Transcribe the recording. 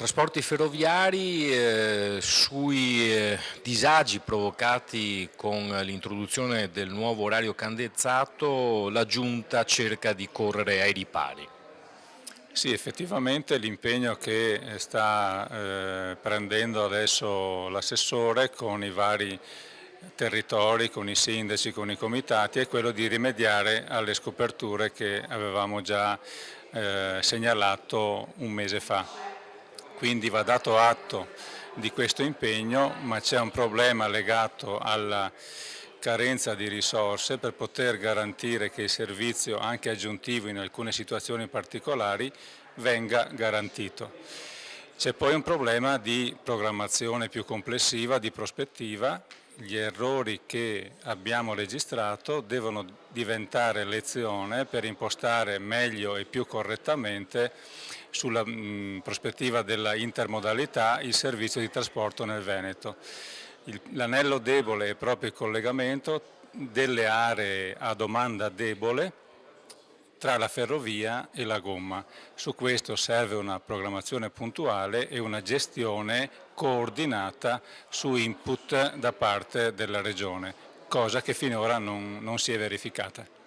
Trasporti ferroviari, sui disagi provocati con l'introduzione del nuovo orario cadenzato, la Giunta cerca di correre ai ripari. Sì, effettivamente l'impegno che sta prendendo adesso l'assessore con i vari territori, con i sindaci, con i comitati, è quello di rimediare alle scoperture che avevamo già segnalato un mese fa. Quindi va dato atto di questo impegno, ma c'è un problema legato alla carenza di risorse per poter garantire che il servizio, anche aggiuntivo in alcune situazioni particolari, venga garantito. C'è poi un problema di programmazione più complessiva, di prospettiva. Gli errori che abbiamo registrato devono diventare lezione per impostare meglio e più correttamente sulla prospettiva della intermodalità il servizio di trasporto nel Veneto. L'anello debole è proprio il collegamento delle aree a domanda debole tra la ferrovia e la gomma. Su questo serve una programmazione puntuale e una gestione coordinata su input da parte della Regione, cosa che finora non si è verificata.